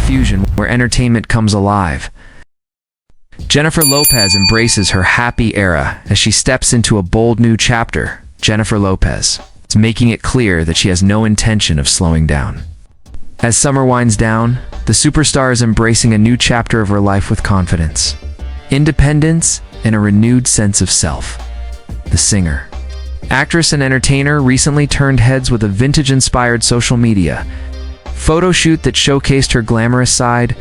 fusion where entertainment comes alive. Jennifer Lopez embraces her happy era as she steps into a bold new chapter. Jennifer Lopez is making it clear that she has no intention of slowing down. As summer winds down, the superstar is embracing a new chapter of her life with confidence, independence, and a renewed sense of self. The singer, actress, and entertainer recently turned heads with a vintage-inspired social media photo shoot that showcased her glamorous side,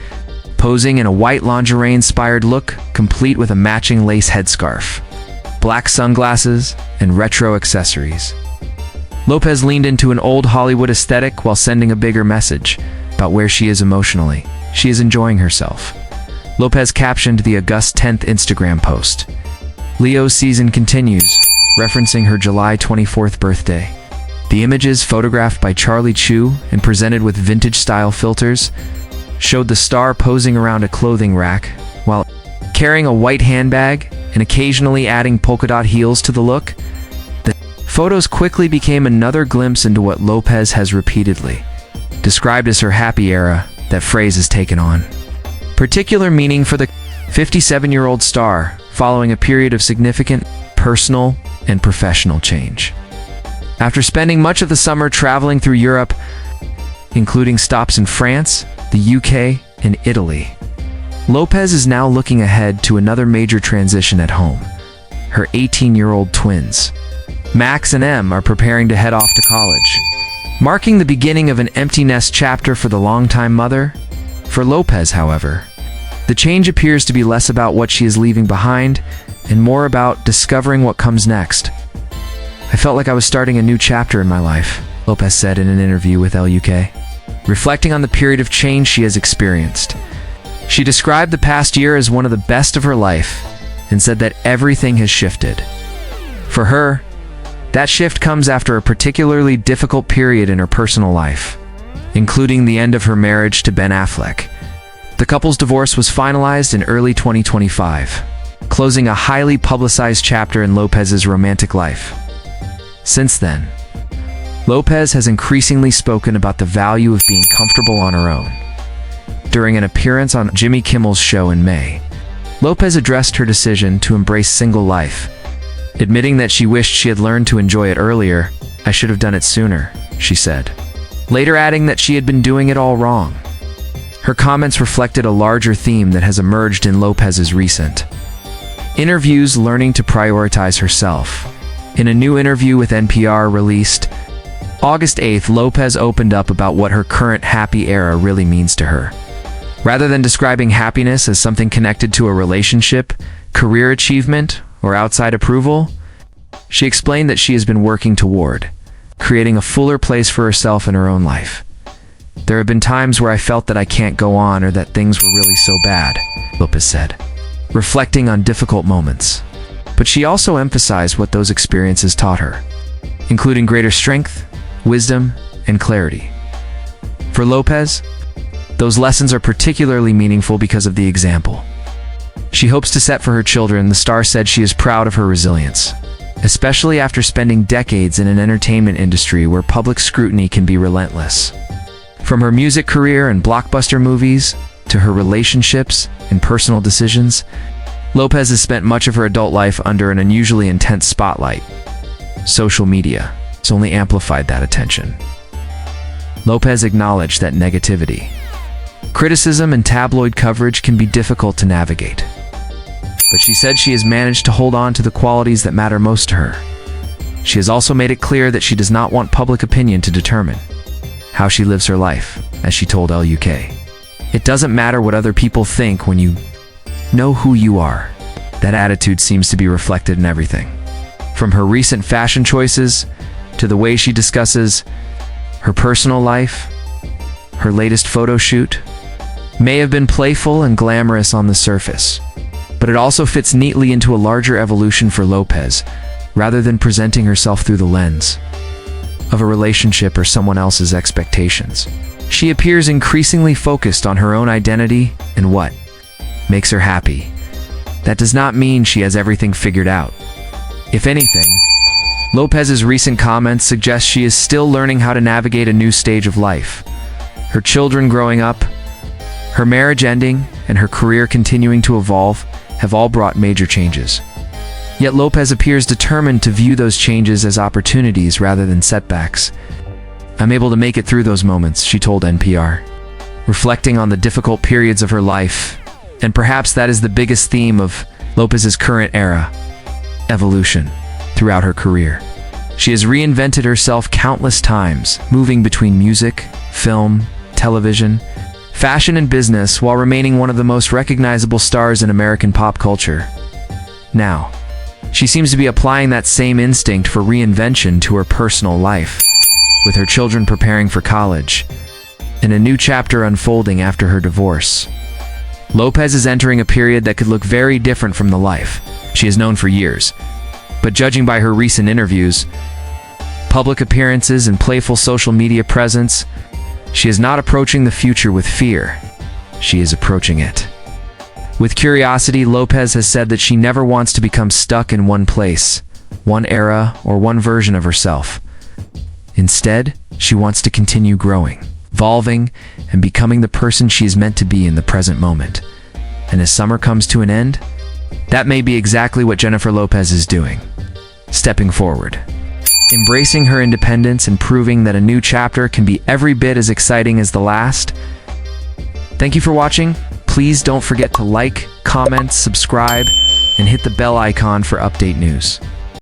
posing in a white lingerie-inspired look, complete with a matching lace headscarf, black sunglasses, and retro accessories. Lopez leaned into an old Hollywood aesthetic while sending a bigger message about where she is emotionally. She is enjoying herself. Lopez captioned the August 10th Instagram post, "Leo's season continues," referencing her July 24th birthday. The images, photographed by Charlie Chu and presented with vintage-style filters, showed the star posing around a clothing rack while carrying a white handbag and occasionally adding polka dot heels to the look. The photos quickly became another glimpse into what Lopez has repeatedly described as her happy era. That phrase has taken on particular meaning for the 57-year-old star following a period of significant personal and professional change. After spending much of the summer traveling through Europe, including stops in France, the UK, and Italy, Lopez is now looking ahead to another major transition at home. Her 18-year-old twins, Max and Em, are preparing to head off to college, marking the beginning of an empty nest chapter for the longtime mother. For Lopez, however, the change appears to be less about what she is leaving behind and more about discovering what comes next. "I felt like I was starting a new chapter in my life," Lopez said in an interview with LUK, reflecting on the period of change she has experienced. She described the past year as one of the best of her life and said that everything has shifted. For her, that shift comes after a particularly difficult period in her personal life, including the end of her marriage to Ben Affleck. The couple's divorce was finalized in early 2025, closing a highly publicized chapter in Lopez's romantic life. Since then, Lopez has increasingly spoken about the value of being comfortable on her own. During an appearance on Jimmy Kimmel's show in May, Lopez addressed her decision to embrace single life, admitting that she wished she had learned to enjoy it earlier. "I should have done it sooner," she said, later adding that she had been doing it all wrong. Her comments reflected a larger theme that has emerged in Lopez's recent interviews, learning to prioritize herself. In a new interview with NPR released August 8th, Lopez opened up about what her current happy era really means to her. Rather than describing happiness as something connected to a relationship, career achievement, or outside approval, she explained that she has been working toward creating a fuller place for herself in her own life. "There have been times where I felt that I can't go on or that things were really so bad," Lopez said, reflecting on difficult moments. But she also emphasized what those experiences taught her, including greater strength, wisdom, and clarity. For Lopez, those lessons are particularly meaningful because of the example she hopes to set for her children. The star said she is proud of her resilience, especially after spending decades in an entertainment industry where public scrutiny can be relentless. From her music career and blockbuster movies to her relationships and personal decisions, Lopez has spent much of her adult life under an unusually intense spotlight. Social media has only amplified that attention. Lopez acknowledged that negativity, criticism, and tabloid coverage can be difficult to navigate, but she said she has managed to hold on to the qualities that matter most to her. She has also made it clear that she does not want public opinion to determine how she lives her life, as she told LUK. "It doesn't matter what other people think when you know who you are." That attitude seems to be reflected in everything, from her recent fashion choices to the way she discusses her personal life. Her latest photo shoot may have been playful and glamorous on the surface, but it also fits neatly into a larger evolution for Lopez. Rather than presenting herself through the lens of a relationship or someone else's expectations, she appears increasingly focused on her own identity and what makes her happy. That does not mean she has everything figured out. If anything, Lopez's recent comments suggest she is still learning how to navigate a new stage of life. Her children growing up, Her marriage ending and her career continuing to evolve have all brought major changes. Yet Lopez appears determined to view those changes as opportunities rather than setbacks. "I'm able to make it through those moments," she told NPR, reflecting on the difficult periods of her life. And perhaps that is the biggest theme of Lopez's current era: evolution. Throughout her career, she has reinvented herself countless times, moving between music, film, television, fashion, and business while remaining one of the most recognizable stars in American pop culture. Now, she seems to be applying that same instinct for reinvention to her personal life, with her children preparing for college and a new chapter unfolding after her divorce. Lopez is entering a period that could look very different from the life she has known for years. But judging by her recent interviews, public appearances, and playful social media presence, she is not approaching the future with fear. She is approaching it with curiosity. Lopez has said that she never wants to become stuck in one place, one era, or one version of herself. Instead, she wants to continue growing, evolving, and becoming the person she is meant to be in the present moment. And as summer comes to an end, that may be exactly what Jennifer Lopez is doing, stepping forward, embracing her independence and proving that a new chapter can be every bit as exciting as the last. Thank you for watching. Please don't forget to like, comment, subscribe, and hit the bell icon for update news.